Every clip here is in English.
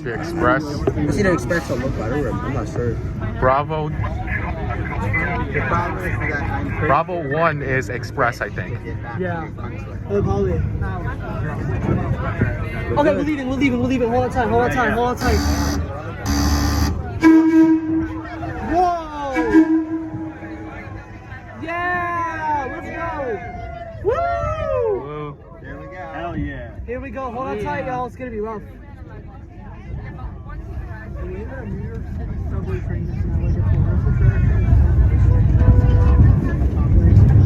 the Express. I see the Express on look better. I'm not sure. Bravo. The problem is that I'm pretty Bravo 1 is Express, I think. Yeah. Probably. Okay, we're leaving. Hold on tight. Whoa! Yeah! Let's go! Woo! Here we go. Hell yeah. Here we go. Hold on tight, y'all. It's gonna be rough.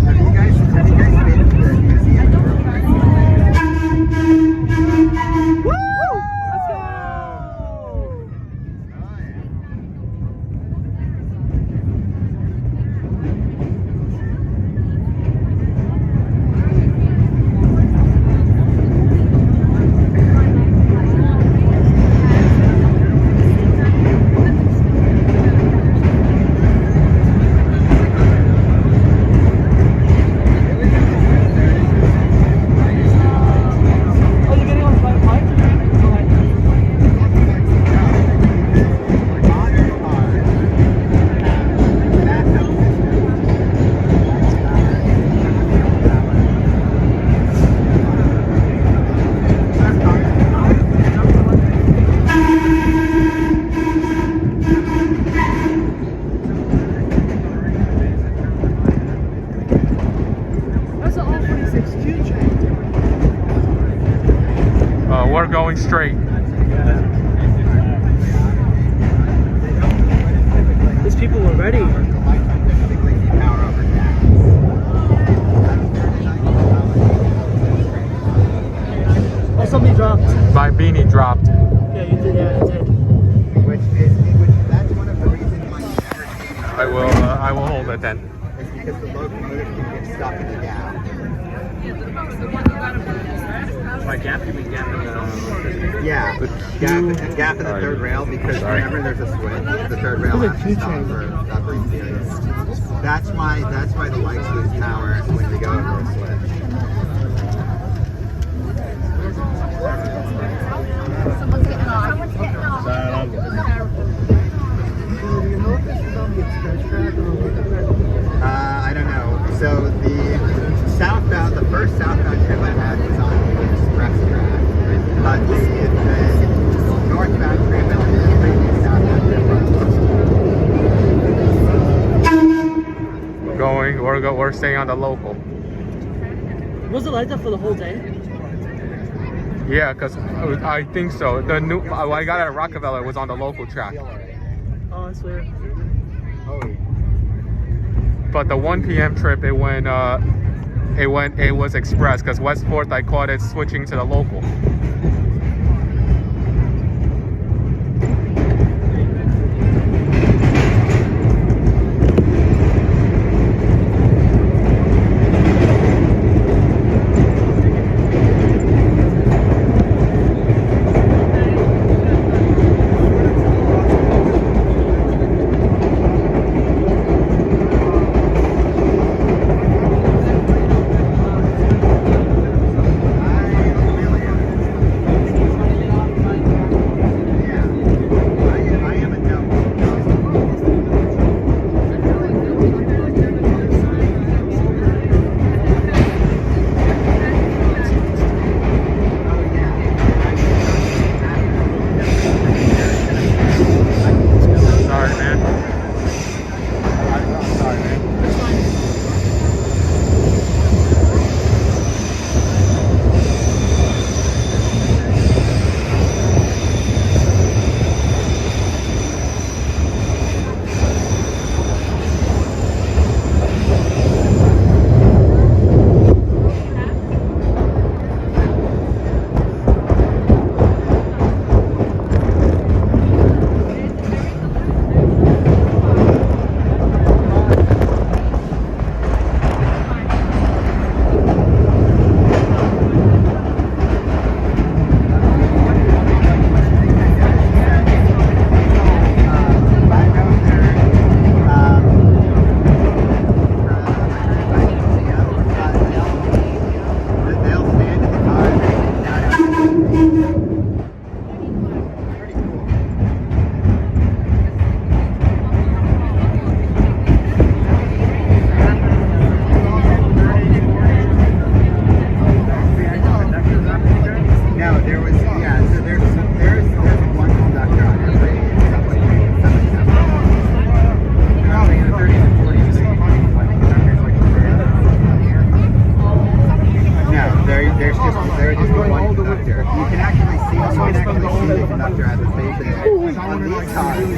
Have you guys been to the museum? Woo! Let's go! We're going straight. These people were ready. Oh, somebody dropped. My beanie dropped. Yeah, you did. Yeah, you did. That's one of the reasons why you never see I will hold it then. It's because the locomotive can get stuck in the gap. By gap, you mean gap in the... Yeah, gap in the third rail, because whenever there's a switch, the third rail has to stop for that brief period. That's why the lights lose power when you go over a switch. Someone's getting off. I don't know. So the first southbound trip I had was on the express track, but the northbound trip and the previous southbound trip We're staying on the local. Was it like that for the whole day? Yeah, because I think so. The new what I got at Rockefeller was on the local track. Oh, I swear. But the 1 p.m. trip, it was express, because West 4th, I caught it switching to the local. conductor at the station. On these cars, he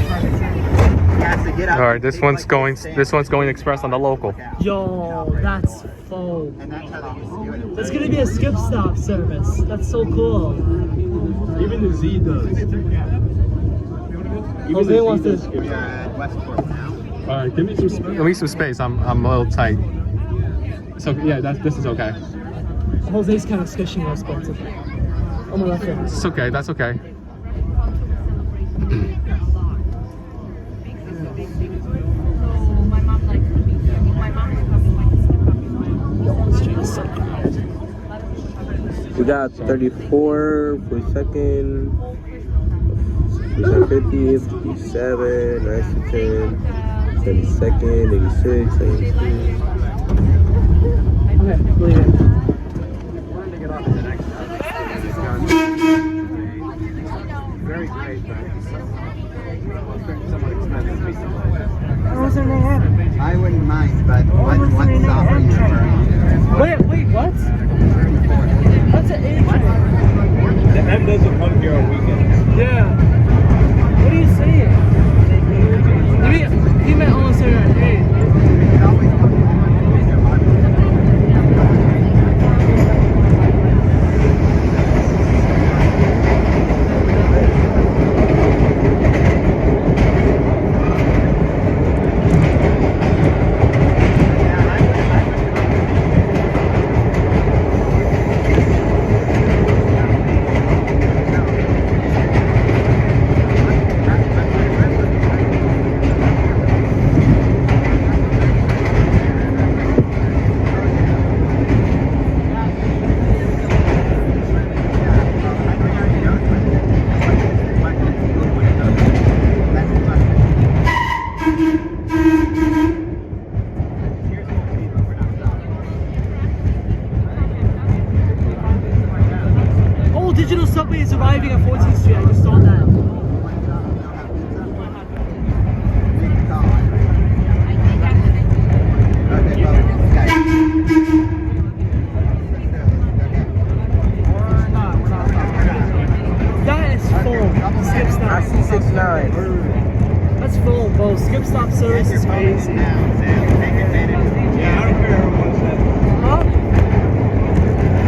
has to get up. All right, this one's going express on the local. Yo, that's foam. And that's how they used to do it. That's gonna be a skip stop service. That's so cool. Even the Z does. Even Jose wants to. We are at Westport now. All right, give me some space. Give me some space. I'm a little tight. So yeah, this is okay. Jose's kind of squishing those spots. On my left hand. It's okay. That's okay. We got 34, 42nd, 50, 57, 910, 72nd, 86, 82. Okay, believe it. Very great, but somewhat expensive. I wouldn't mind, but what stop are you referring to? Wait, what? That's an A train. The M doesn't come here on weekends. Yeah. What are you saying? He meant almost like an A. Digital subway is arriving at 14th Street. I just saw that. That is full. Skip stop. I see 69. That's full, bro. Skip stop service is crazy. Yeah, I don't care what it says. Huh?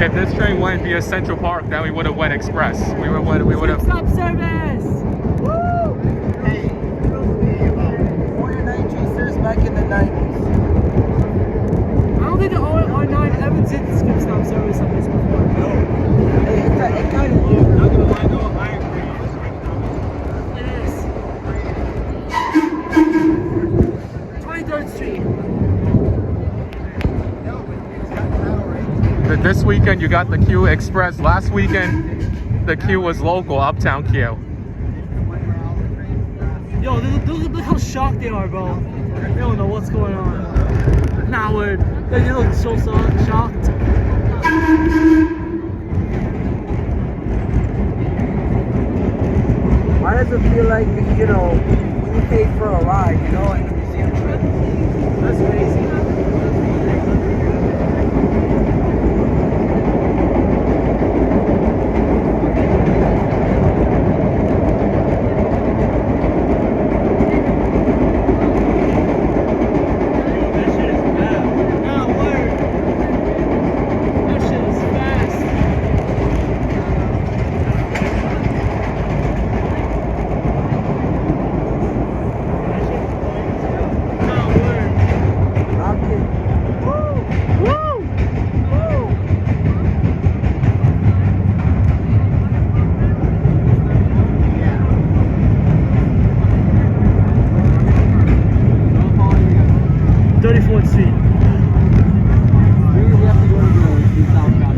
If this train went via Central Park, then we would have went express. We would have. Skip stop service. Woo! Hey, Warrior Night Chasers back in the 90s. I don't think the R1-9 ever did skip stop service on this before. Hey, it kind of did. Not gonna lie though, I agree. It is. 23rd Street. This weekend you got the Q Express. Last weekend the Q was local, Uptown Q. Yo, look how shocked they are, bro. They don't know what's going on. Nah, word. They look so shocked. Why does it feel like, you know, when you pay for a ride, you know, and you see a trip? That's crazy.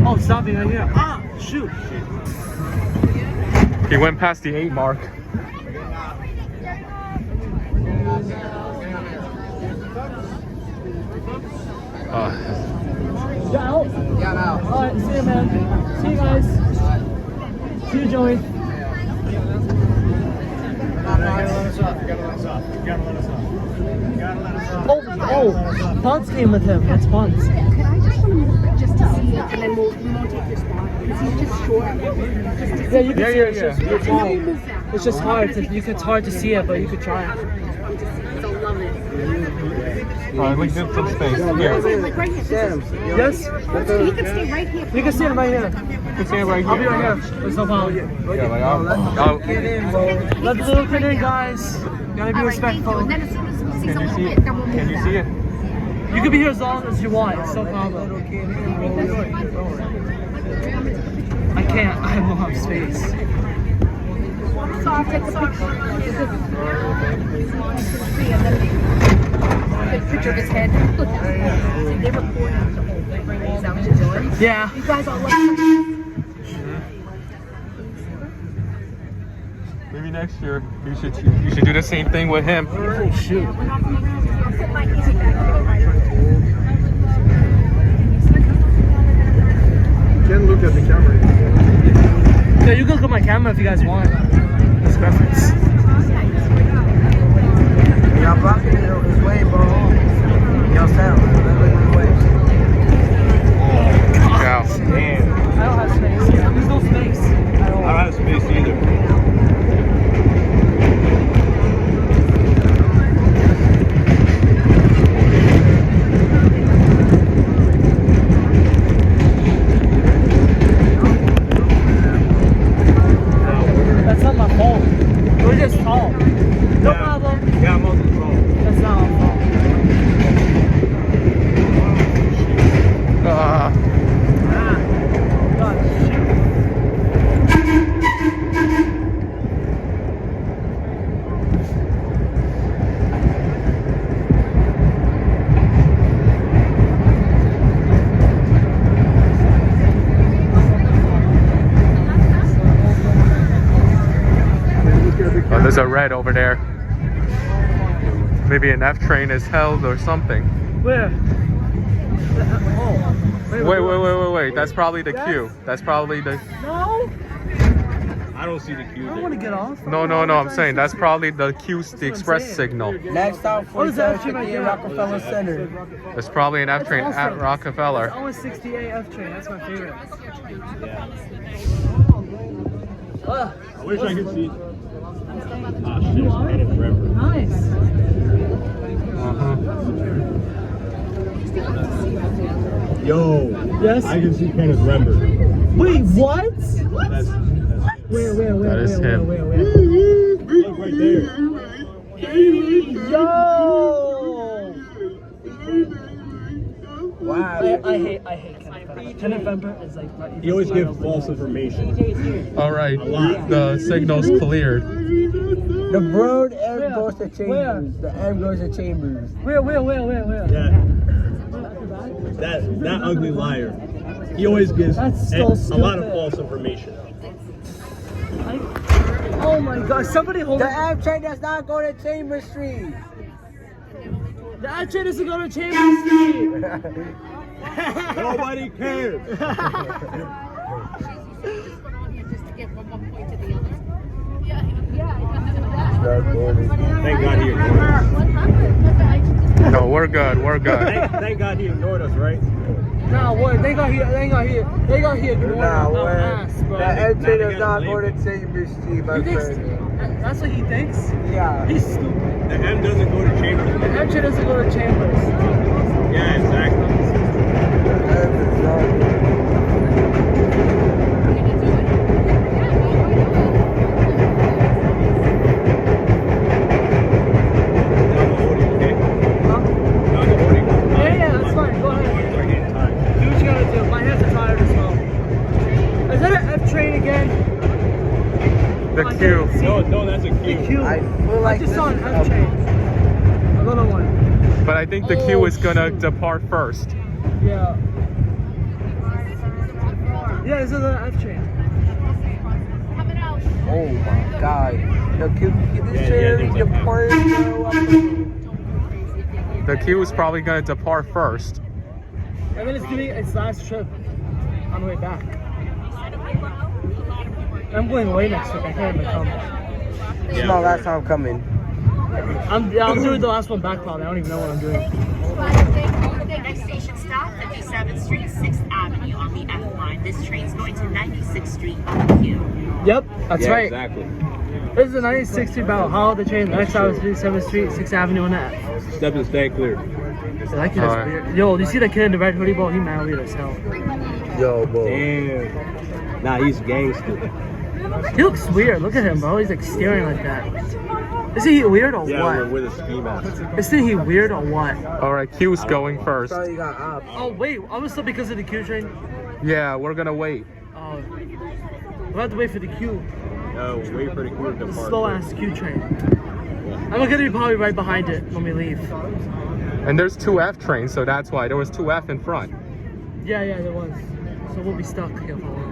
Oh, stopping right here. Ah, shoot. He went past the 8 mark. Yeah, out. yeah, now. Alright, see you, man. See you guys. See you, Joey. You gotta let us off. You gotta let us off. You gotta let us off. You gotta let us off. Oh, Ponce came with him. That's Ponce. Could I just move just to see it and then we'll take your spot? he's just short. Yeah, you can see it. yeah. It's And then we move fast. It's just hard. It's hard to see it, but you could try it. So love it. Alright, we get some space. Here. Like right here. Yes? He can stay right here. You can see it right here. You can see it right I'll be here. right here. There's no problem. Yeah, like I'll Get in, bro. Let the little kid in, guys. Gotta be All right, thank you. respectful. And then as soon as we see Can you someone see hit, it? then we'll move Can you back. see it? You can be here as long as you want. It's no problem. Little kid in, bro. I can't. I don't have space. So I'll take a picture. See, and then take a picture of his head. Look at it. See, they recorded the whole thing. Is that what you're doing? Yeah. You guys all like Maybe next year you should do the same thing with him. Oh, shoot. I'll put my easy back here. Ken, look at the camera. Yeah, you can look at my camera if you guys want. It's preference. Y'all blocking his way, bro. Y'all sound. His way. Yeah. Damn. I don't have space. There's no space. I don't have space either. That's not my fault. We're just tall. No problem. Yeah, I'm on the phone. That's not our fault. God, shoot. Oh, there's a red over there. Maybe an F train is held or something. Where? Oh. Wait. That's probably the queue. That's probably the. No? I don't see the queue I don't there. want to get off. No. I'm saying that's probably the queue, the express saying. signal. Next stop, What is that 47th shit right Street, there? Rockefeller Center. There's probably an F train at Rockefeller. I want 68 F train. That's my favorite. I wish I could see. Ah, shit, it's headed forever. Nice. Yo, Yes? I can see Kenneth Rember. Wait, what? That's Where? That is him. look right there. Yo! Wow. I hate Kenneth Vember. Kenneth Vember is like. He always gives false information. All right, lot. the signal's cleared. The broad M Where? goes to Where? Chambers. The M goes to Chambers. Where? Yeah. That ugly liar. He always gives That's so a lot of stupid. false information. Oh my god, somebody hold The it. M train does not go to Chambers Street. The F train doesn't go to Chambers Street. Nobody cares. just to get from one point to the other. Yeah. Thank God he ignored us. What happened? No, we're good. Thank God he ignored us, right? Nah, what? They got here. They got here ignoring Nah, our where? ass, bro. The M train Now does they not gotta go to Chambers Street, my You think friend. that's what he thinks? Yeah. He's stupid. The M doesn't go to The Chambers. M train doesn't go to Chambers. Yeah, exactly. Yeah, that's fine. Go ahead. Start getting tired. Do what you gotta do. My hands are tired as well. Is that an F train again? The I queue. didn't see No, that's a the queue. queue. I feel I like just this saw an is F a- train. Another one. But I think the queue is gonna depart first. Yeah. Yeah, this is an F train. Oh my god. The queue, this Yeah, train there's the like- part. The queue is probably gonna depart first. And then it's doing its last trip on the way back. I'm going away next week. I can't even come. This is my last time coming. I'm doing the last one back probably. I don't even know what I'm doing. Next station stop, 57th Street, 6th Avenue on the F line. This train's going to 96th Street on the Q. Yep, that's right. Exactly. This is the 96th Street Battle Hall. The train, the next stop is 57th Street, 6th Avenue on the F. Step and stay clear. That kid is weird. Yo, do you see that kid in the red hoodie, bro? He mad weird as hell. Yo, bro. Damn. Nah, he's gangster. He looks weird. Look at him, bro. He's like staring like that. Is he weird or Yeah, what? with a ski mask. Is he weird or what? All right, Q's going first. Sorry, you got ops. Oh, wait. I was still because of the Q train? Yeah, we're gonna wait. Oh. We'll have to wait for the Q. No, wait for the crew to The depart. slow ass Q train. I'm gonna be probably right behind it when we leave. And there's 2F trains, so that's why. There was 2F in front. Yeah, there was. So we'll be stuck here for a while.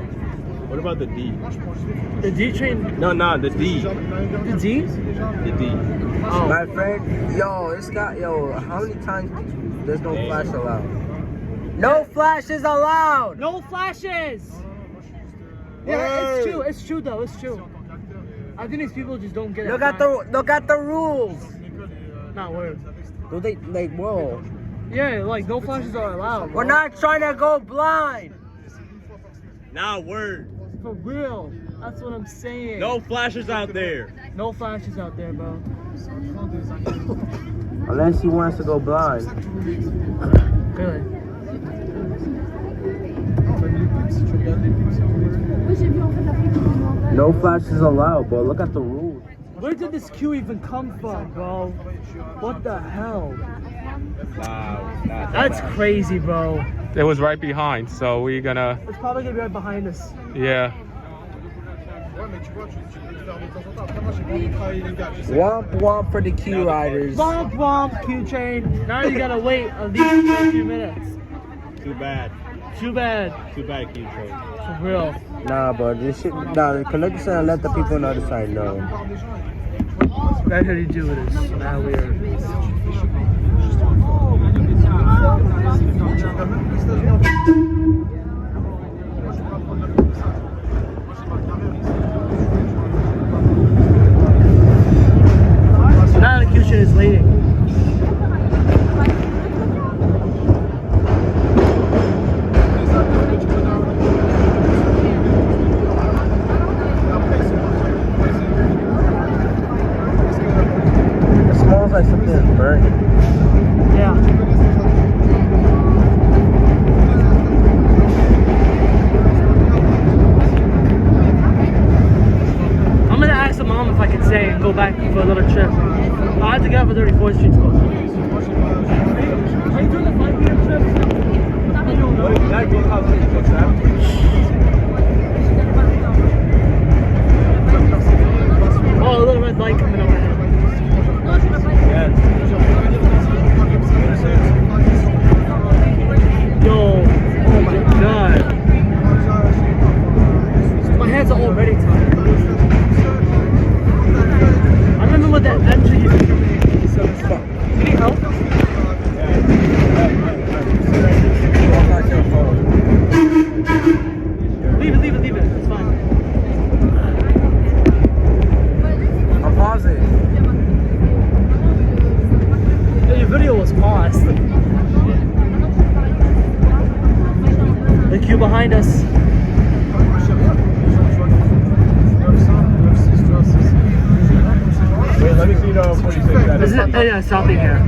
What about the D? The D train? No, the D. The D? The D. Oh. My friend, yo, how many times there's no flash allowed? No flashes allowed! No flashes! Yeah, it's true though, it's true. I think these people just don't get it. Look at the rules! Not word. Do they, like, whoa. Yeah, like no flashes are allowed. We're not trying to go blind! Nah, word. For real. That's what I'm saying. No flashes out there. No flashes out there, bro. Unless he wants to go blind. Really. No flashes allowed, bro. Look at the rules. Where did this queue even come from, bro? What the hell? Wow. That's crazy, bro. It was right behind, so we're gonna. It's probably gonna be right behind us. Yeah. Womp womp for the Q riders. Womp womp, Q train. Now you gotta wait at least a few minutes. Too bad. Too bad. Too bad, Q train. For real. Nah, bro, this shit. Nah, the conductor said let the people on the other side know. That's how you do it. It's not weird. Now the Q train is leading. It smells like something is burning. Yeah. I'm gonna ask the mom if I can stay and go back for a little trip. I have to get up for 34th Street. Are you doing the 5 p.m. trip? What exactly? What's that? Oh, a little red light coming over here. Yo, oh my god. My hands are already tired. I remember when that entry used to come in. So it's fun. You need help? Leave it. It's fine. I'm pausing. Yeah, your video was paused. The queue behind us. Wait, let me see the 46. This is, yeah, stopping here.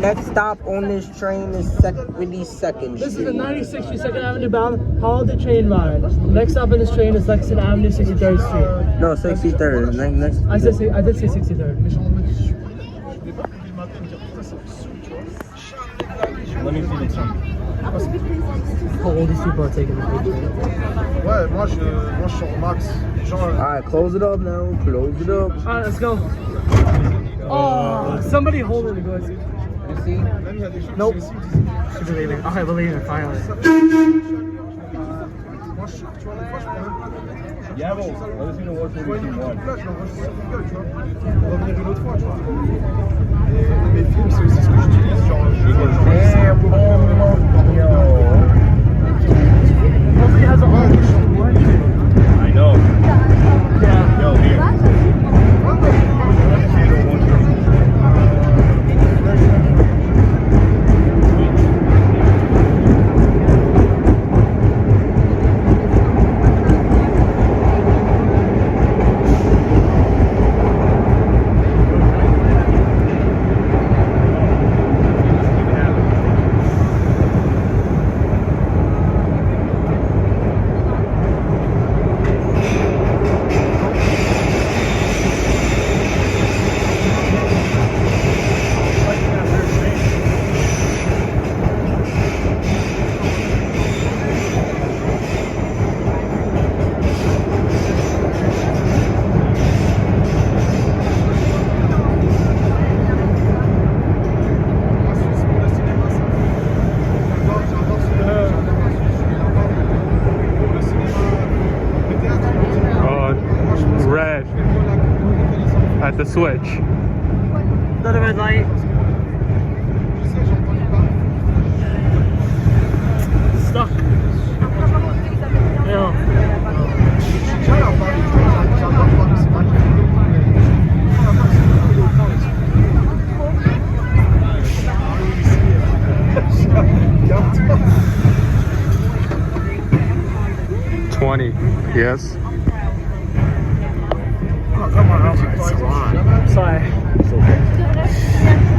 Next stop on this train is 72nd This is the Street. 96th Street, 2nd Avenue bound holiday train ride. Next stop on this train is Lexington Avenue, 63rd Street. No, 63rd. Next. I did say 63rd. Let me see the time. How old these people are taking the picture. Ouais, moi je suis sur max. Genre, Alright, close it up now. Close it up. Alright, let's go. Oh, somebody hold it, guys. You see? Nope. She's leaving. Okay, we're leaving finally. moi je suis, tu vois, des fois je prends même. Yeah, bon, let me see the 142.1. Là, je l'envoie sur le Google, tu vois. Revenir une autre fois, tu vois. Et mes films, c'est aussi ce que j'utilise. Genre, Hopefully it has a orange. I know. Yeah. Yo, here. Let me see the 142.1. The switch. Another red light. Stuck. Yeah. Yes. Oh, come on, that's a lot. Sorry.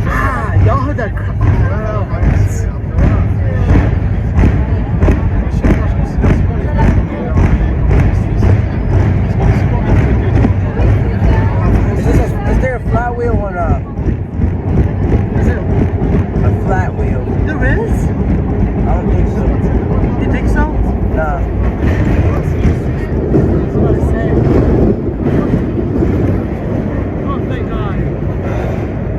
Ah, y'all heard that crap. Is there a flat wheel or not? Is it? A flat wheel. There is? I don't think so. You think so? Nah. Oh, thank God.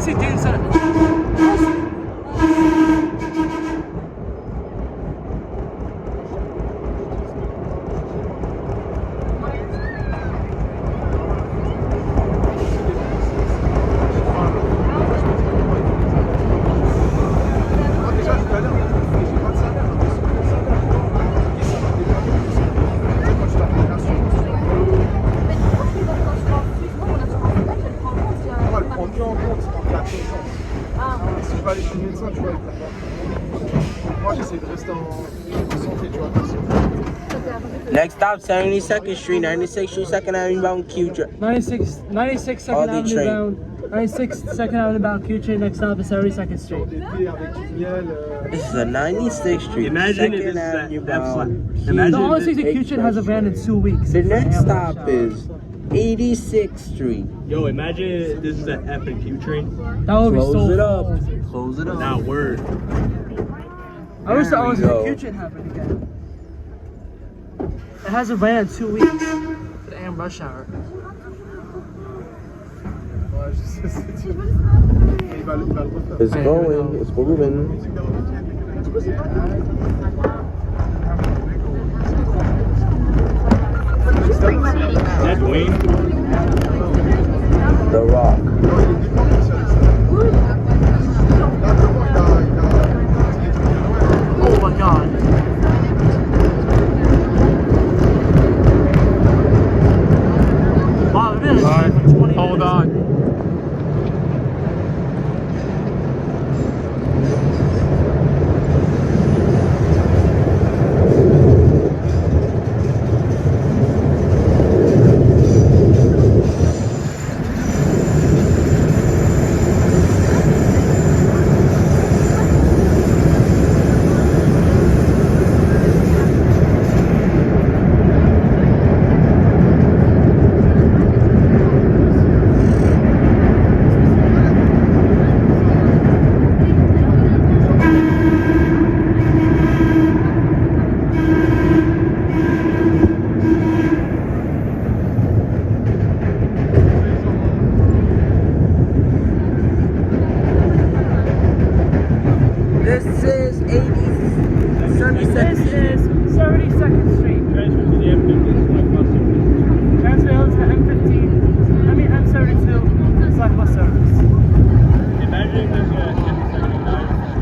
See, dude, son. Next stop, 72nd Street, 96th Street, 2nd Avenue, bound Q. 96 2nd All the Avenue train. bound. 96 2nd Avenue bound Q train. Next stop is 72nd Street. This is a 96th Street, Imagine if 2nd this is Avenue, that bound The Imagine only if thing the Q train has a van in 2 weeks. The next stop is 86th Street. Yo, imagine if this is an F and Q train. That would be so Close it cool. up. Close it up. Nah, word. I wish the There we honestly go. the Q train happened again. It has a van in 2 weeks. The AM rush hour. It's going. It's moving. That's Wayne. The Rock. Oh my God. Wow, it is. Alright, Like 20 hold minutes. on. This is 72nd This Street. is 72nd Street. Transfer to the M15. Transfer to M15. I mean M72. Slack bus service. Imagine if there's a M79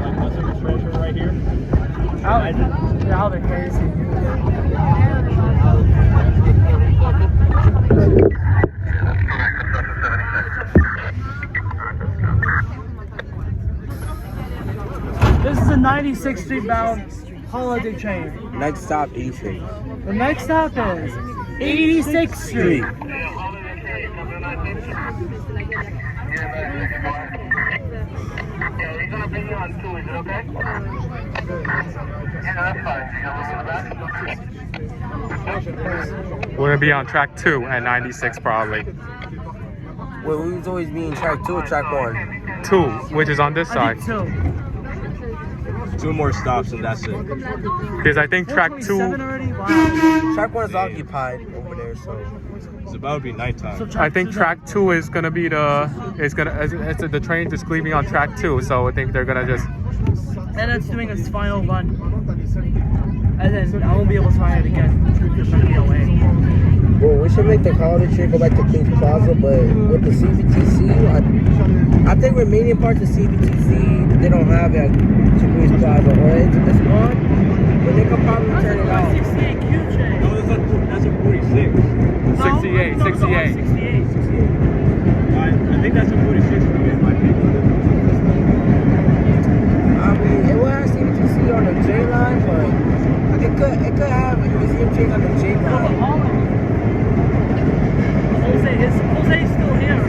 like bus service transfer right here. Imagine. Yeah, how they're crazy. This is a 96th Street bound holiday train. Next stop, 86. The next stop is 86th Street. We're gonna be on track 2 at 96 probably. Wait, we was always being track 2 or track 1? 2, which is on this I side. think two. 2 more stops and that's it. Because I think track 2. 427 already? Wow. Track 1 is occupied over there. there, so It's about to be nighttime. So I think track 2 is gonna be the train just leaving on track 2, so I think they're gonna just. And it's doing its final run. And then I won't be able to try it again. It's gonna be away. well, we should make the holiday train go back to Queens Plaza, but with the CBTC, I think remaining parts of CBTC they don't have it to Queens Plaza, or it's on, but they could probably turn it off. 68 Q train. No, that's a 46. 68, 68. 68. I think that's a 46 for me, in my opinion. I mean, it will have CBTC on the J line, but it could have a museum train on the J line. Jose's still here.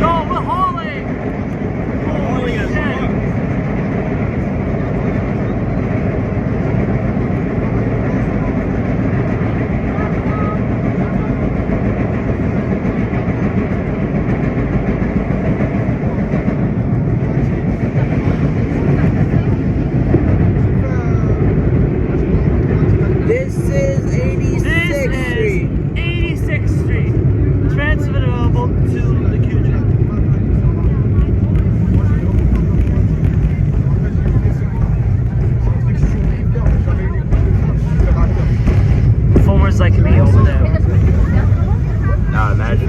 Yo, we're hauling! Holy shit! This is 86th Street. 86th Street. Transferable to the Q train. Performers like me over there. Nah, imagine.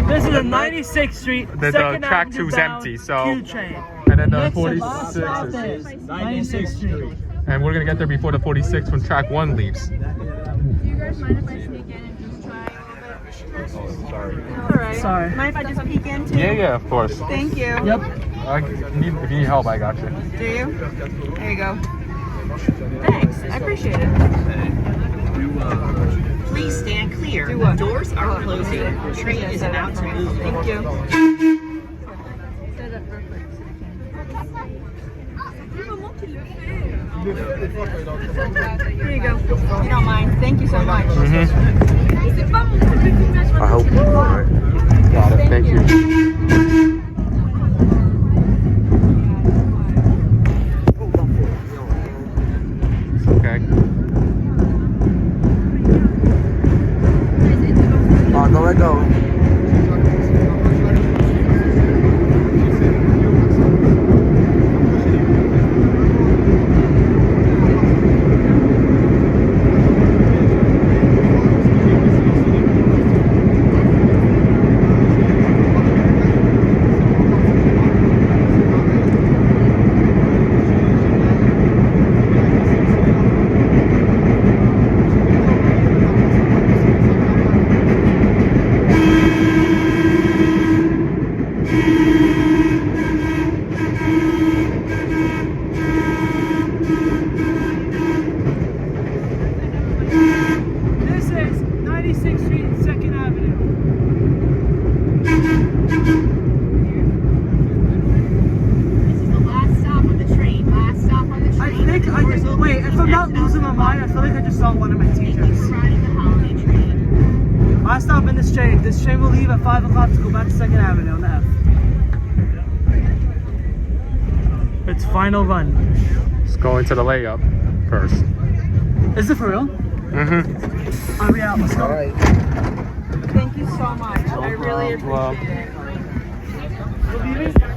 This is a 96th Street. The Second track Avenue 2's bound empty, so- Q train. And then the Next to 46 last stop is. is 96th Street. And we're gonna get there before the 46 when track 1 leaves. Do you guys mind if I sneak in and just try a little bit? Sorry. Alright. Sorry. Mind if I just peek in too? Yeah, of course. Thank you. Yep. If you need help, I got you. Do you? There you go. Thanks. I appreciate it. Please stand clear. Do what? Doors are closing. Train is about to move. Thank you. Here you go. If you don't mind. Thank you so much. Mm-hmm. I hope you alright. Got it. Thank you. It's okay. Oh, don't let go. This is 96th Street and 2nd Avenue. This is the last stop on the train. Last stop on the I train. think I just wait. If I'm not losing my mind, I feel like I just saw one of my Thank you teachers. for riding the holiday train. Last stop in this train. This train will leave at 5 o'clock to go back to 2nd Avenue on the F. Its final run. Let's go into the layup first. Is it for real? Mm-hmm. Are we out? Let's go. Alright. Thank you so much. I really problem. appreciate it. We'll be leaving.